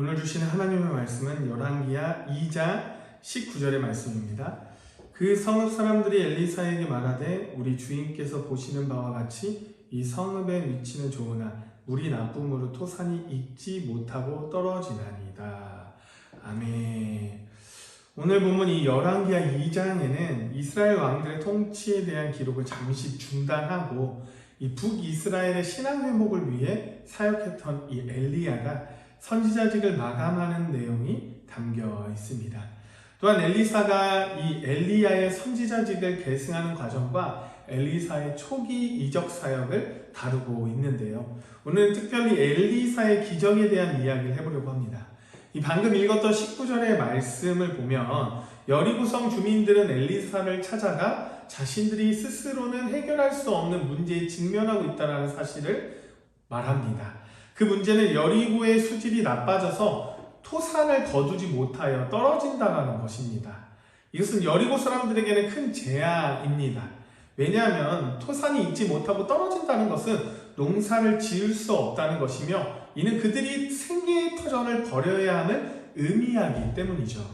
오늘 주시는 하나님의 말씀은 열왕기하 2장 19절의 말씀입니다. 그 성읍 사람들이 엘리사에게 말하되 우리 주인께서 보시는 바와 같이 이 성읍의 위치는 좋으나 물이 나쁨으로 토산이 익지 못하고 떨어지나이다. 아멘. 오늘 보면 이 열왕기하 2장에는 이스라엘 왕들의 통치에 대한 기록을 잠시 중단하고 이 북이스라엘의 신앙 회복을 위해 사역했던 이 엘리야가 선지자직을 마감하는 내용이 담겨 있습니다. 또한 엘리사가 이 엘리야의 선지자직을 계승하는 과정과 엘리사의 초기 이적 사역을 다루고 있는데요. 오늘은 특별히 엘리사의 기적에 대한 이야기를 해보려고 합니다. 이 방금 읽었던 19절의 말씀을 보면 여리고성 주민들은 엘리사를 찾아가 자신들이 스스로는 해결할 수 없는 문제에 직면하고 있다는 사실을 말합니다. 그 문제는 여리고의 수질이 나빠져서 토산을 거두지 못하여 떨어진다는 것입니다. 이것은 여리고 사람들에게는 큰 재앙입니다. 왜냐하면 토산이 익지 못하고 떨어진다는 것은 농사를 지을 수 없다는 것이며 이는 그들이 생계의 터전을 버려야 함을 의미하기 때문이죠.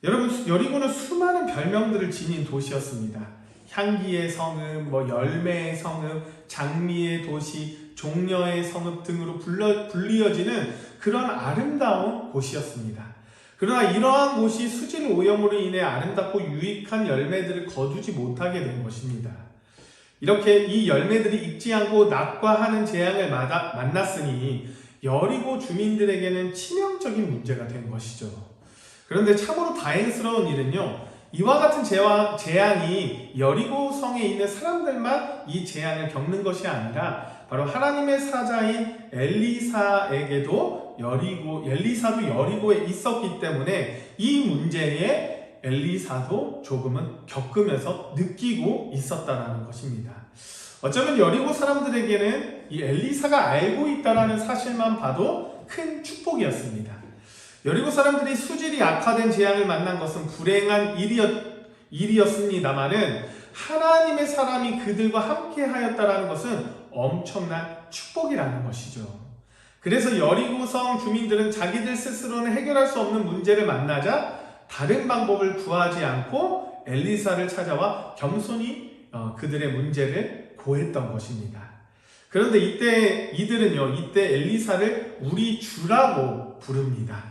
여러분, 여리고는 수많은 별명들을 지닌 도시였습니다. 향기의 성읍, 열매의 성읍, 장미의 도시, 종려의 성읍 등으로 불리어지는 그런 아름다운 곳이었습니다. 그러나 이러한 곳이 수질 오염으로 인해 아름답고 유익한 열매들을 거두지 못하게 된 것입니다. 이렇게 이 열매들이 익지 않고 낙과하는 재앙을 만났으니 여리고 주민들에게는 치명적인 문제가 된 것이죠. 그런데 참으로 다행스러운 일은요, 이와 같은 재앙이 여리고성에 있는 사람들만 이 재앙을 겪는 것이 아니라 바로 하나님의 사자인 엘리사에게도 엘리사도 여리고에 있었기 때문에 이 문제에 엘리사도 조금은 겪으면서 느끼고 있었다는 것입니다. 어쩌면 여리고 사람들에게는 이 엘리사가 알고 있다는 사실만 봐도 큰 축복이었습니다. 여리고 사람들이 수질이 악화된 재앙을 만난 것은 불행한 일이었습니다마는 하나님의 사람이 그들과 함께 하였다라는 것은 엄청난 축복이라는 것이죠. 그래서 여리고성 주민들은 자기들 스스로는 해결할 수 없는 문제를 만나자 다른 방법을 구하지 않고 엘리사를 찾아와 겸손히 그들의 문제를 고했던 것입니다. 그런데 이때 엘리사를 우리 주라고 부릅니다.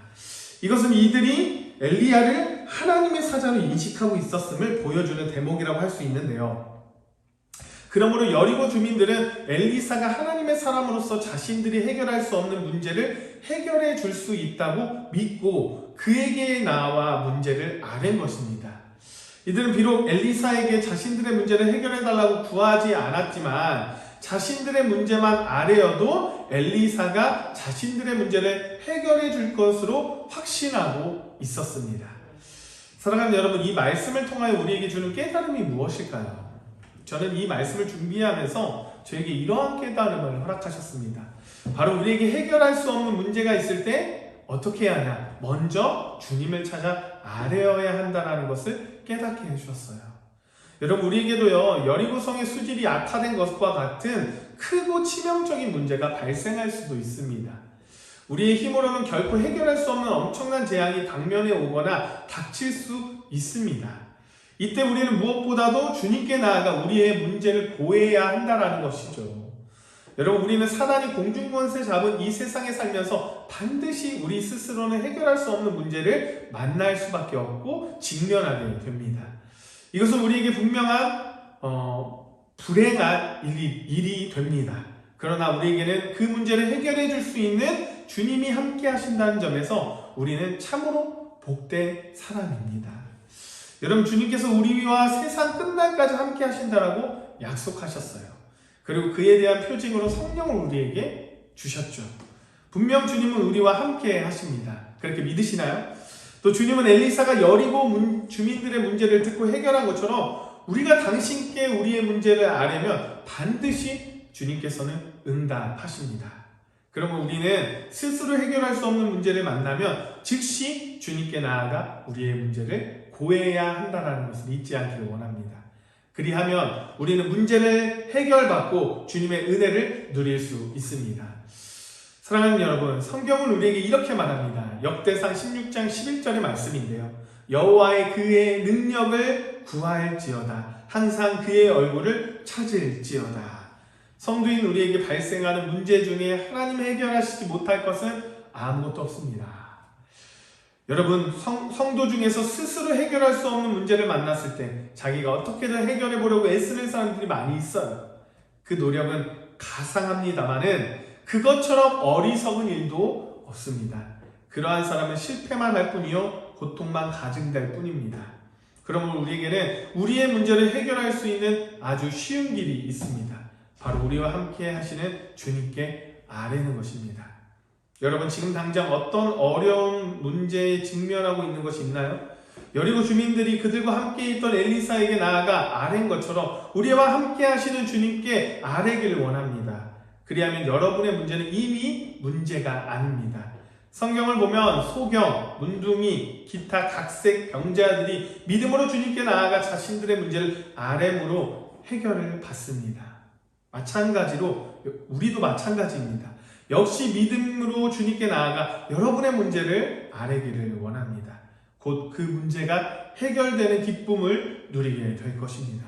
이것은 이들이 엘리야를 하나님의 사자로 인식하고 있었음을 보여주는 대목이라고 할 수 있는데요. 그러므로 여리고 주민들은 엘리사가 하나님의 사람으로서 자신들이 해결할 수 없는 문제를 해결해 줄 수 있다고 믿고 그에게 나와 문제를 아뢰는 것입니다. 이들은 비록 엘리사에게 자신들의 문제를 해결해 달라고 구하지 않았지만 자신들의 문제만 아뢰어도 엘리사가 자신들의 문제를 해결해 줄 것으로 확신하고 있었습니다. 사랑하는 여러분, 이 말씀을 통하여 우리에게 주는 깨달음이 무엇일까요? 저는 이 말씀을 준비하면서 저에게 이러한 깨달음을 허락하셨습니다. 바로 우리에게 해결할 수 없는 문제가 있을 때 어떻게 해야 하냐? 먼저 주님을 찾아 아뢰어야 한다는 것을 깨닫게 해주셨어요. 여러분, 우리에게도요, 여리고성의 수질이 악화된 것과 같은 크고 치명적인 문제가 발생할 수도 있습니다. 우리의 힘으로는 결코 해결할 수 없는 엄청난 재앙이 당면에 오거나 닥칠 수 있습니다. 이때 우리는 무엇보다도 주님께 나아가 우리의 문제를 고해야 한다는 것이죠. 여러분, 우리는 사단이 공중권세 잡은 이 세상에 살면서 반드시 우리 스스로는 해결할 수 없는 문제를 만날 수밖에 없고 직면하게 됩니다. 이것은 우리에게 분명한 불행한 일이 됩니다. 그러나 우리에게는 그 문제를 해결해 줄 수 있는 주님이 함께 하신다는 점에서 우리는 참으로 복된 사람입니다. 여러분, 주님께서 우리와 세상 끝날까지 함께 하신다라고 약속하셨어요. 그리고 그에 대한 표징으로 성령을 우리에게 주셨죠. 분명 주님은 우리와 함께 하십니다. 그렇게 믿으시나요? 또 주님은 엘리사가 여리고 주민들의 문제를 듣고 해결한 것처럼 우리가 당신께 우리의 문제를 아뢰면 반드시 주님께서는 응답하십니다. 그러면 우리는 스스로 해결할 수 없는 문제를 만나면 즉시 주님께 나아가 우리의 문제를 고해야 한다는 것을 잊지 않기를 원합니다. 그리하면 우리는 문제를 해결받고 주님의 은혜를 누릴 수 있습니다. 사랑하는 여러분, 성경은 우리에게 이렇게 말합니다. 역대상 16장 11절의 말씀인데요. 여호와의 그의 능력을 구할지어다. 항상 그의 얼굴을 찾을지어다. 성도인 우리에게 발생하는 문제 중에 하나님 해결하시지 못할 것은 아무것도 없습니다. 여러분, 성도 중에서 스스로 해결할 수 없는 문제를 만났을 때 자기가 어떻게든 해결해 보려고 애쓰는 사람들이 많이 있어요. 그 노력은 가상합니다만은 그것처럼 어리석은 일도 없습니다. 그러한 사람은 실패만 할 뿐이요 고통만 가증될 뿐입니다. 그러므로 우리에게는 우리의 문제를 해결할 수 있는 아주 쉬운 길이 있습니다. 바로 우리와 함께 하시는 주님께 아뢰는 것입니다. 여러분, 지금 당장 어떤 어려운 문제에 직면하고 있는 것이 있나요? 여리고 주민들이 그들과 함께 있던 엘리사에게 나아가 아뢰는 것처럼 우리와 함께 하시는 주님께 아뢰기를 원합니다. 그리하면 여러분의 문제는 이미 문제가 아닙니다. 성경을 보면 소경, 문둥이, 기타 각색 병자들이 믿음으로 주님께 나아가 자신들의 문제를 아뢰므로 해결을 받습니다. 마찬가지로 우리도 마찬가지입니다. 역시 믿음으로 주님께 나아가 여러분의 문제를 아뢰기를 원합니다. 곧 그 문제가 해결되는 기쁨을 누리게 될 것입니다.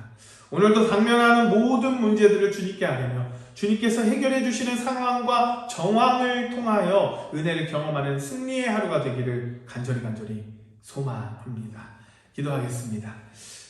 오늘도 당면하는 모든 문제들을 주님께 아뢰며 주님께서 해결해 주시는 상황과 정황을 통하여 은혜를 경험하는 승리의 하루가 되기를 간절히 소망합니다. 기도하겠습니다.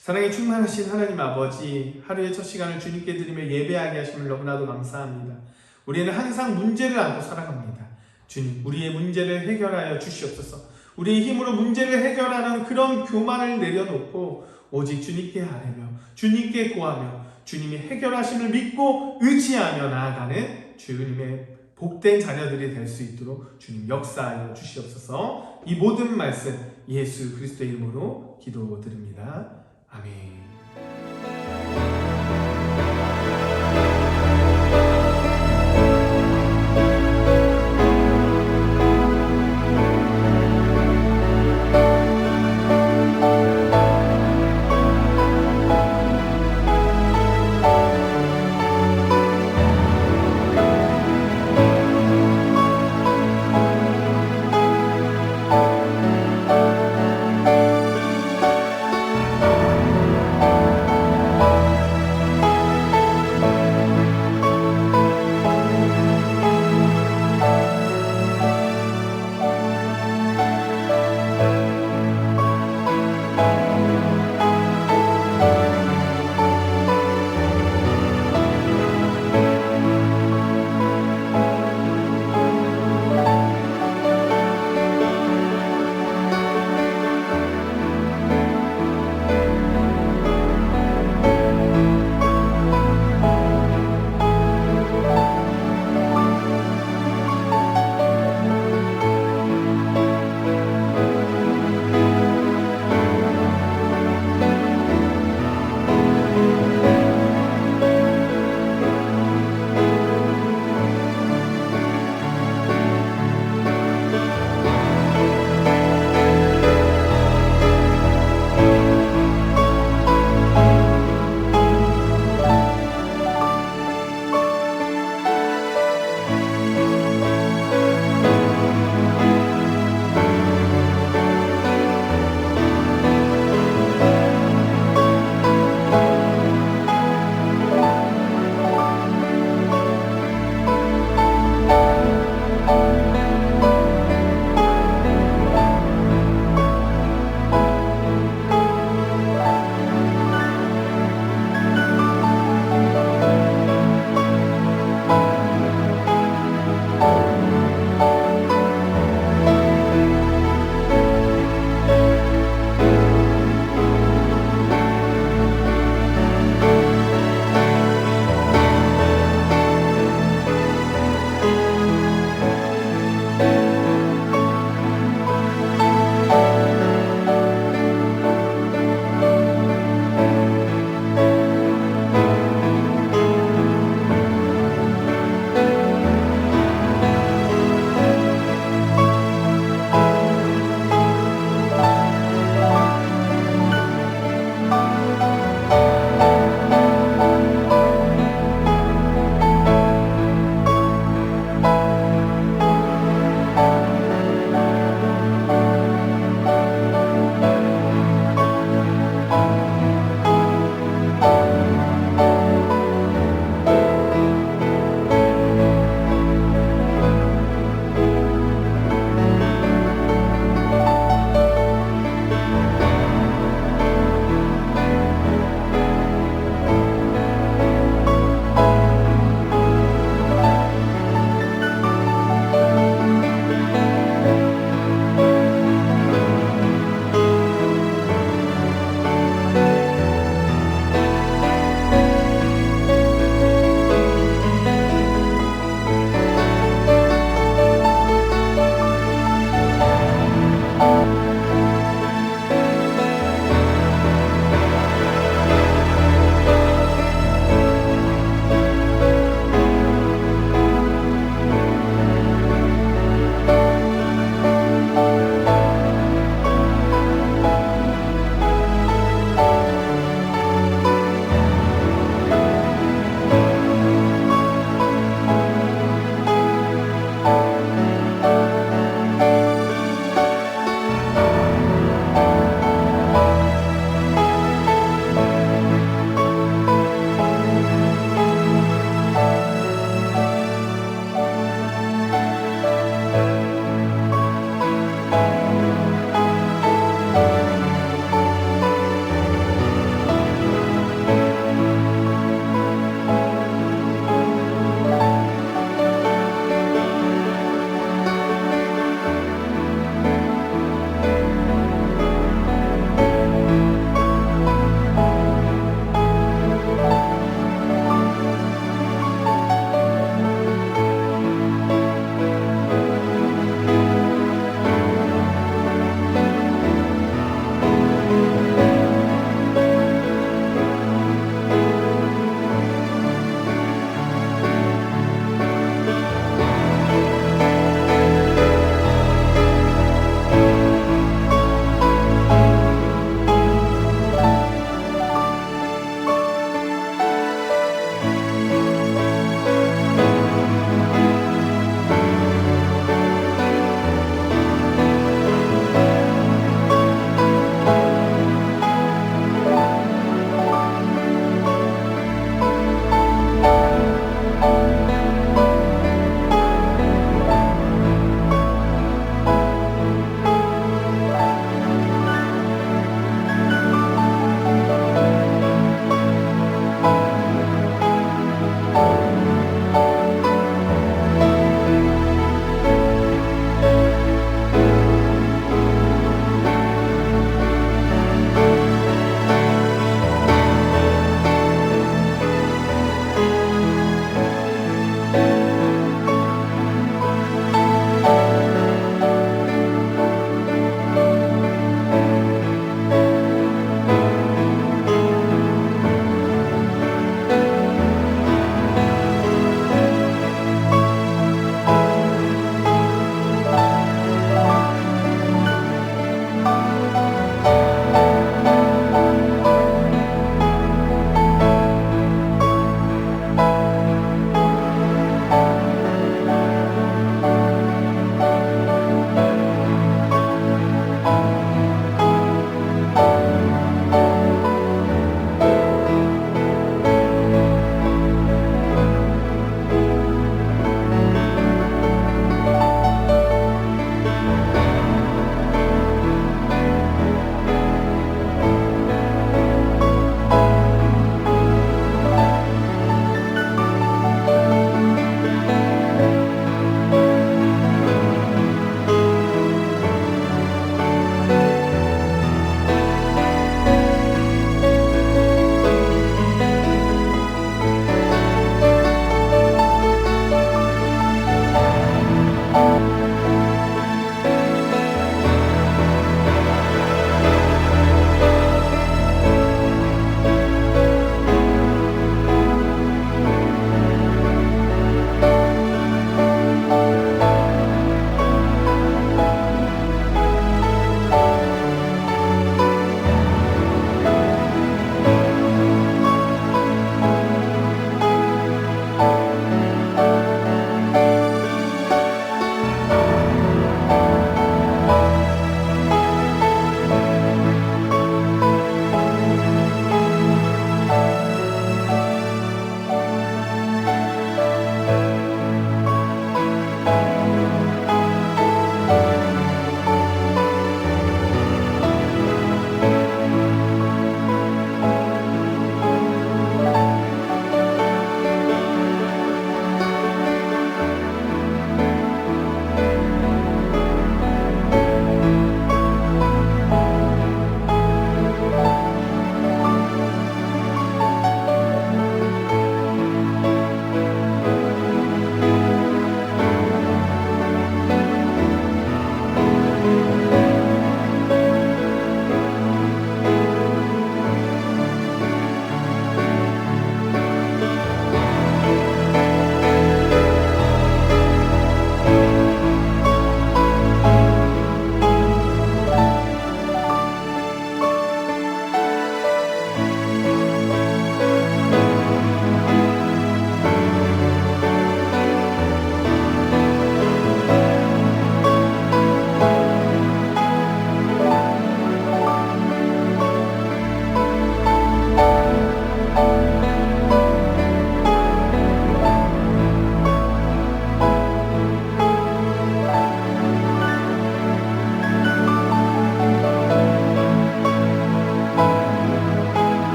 사랑에 충만하신 하나님 아버지, 하루의 첫 시간을 주님께 드리며 예배하게 하심을 너무나도 감사합니다. 우리는 항상 문제를 안고 살아갑니다. 주님, 우리의 문제를 해결하여 주시옵소서. 우리의 힘으로 문제를 해결하는 그런 교만을 내려놓고 오직 주님께 아뢰며 주님께 구하며 주님이 해결하심을 믿고 의지하며 나아가는 주님의 복된 자녀들이 될 수 있도록 주님 역사하여 주시옵소서. 이 모든 말씀 예수 그리스도의 이름으로 기도드립니다. 아멘.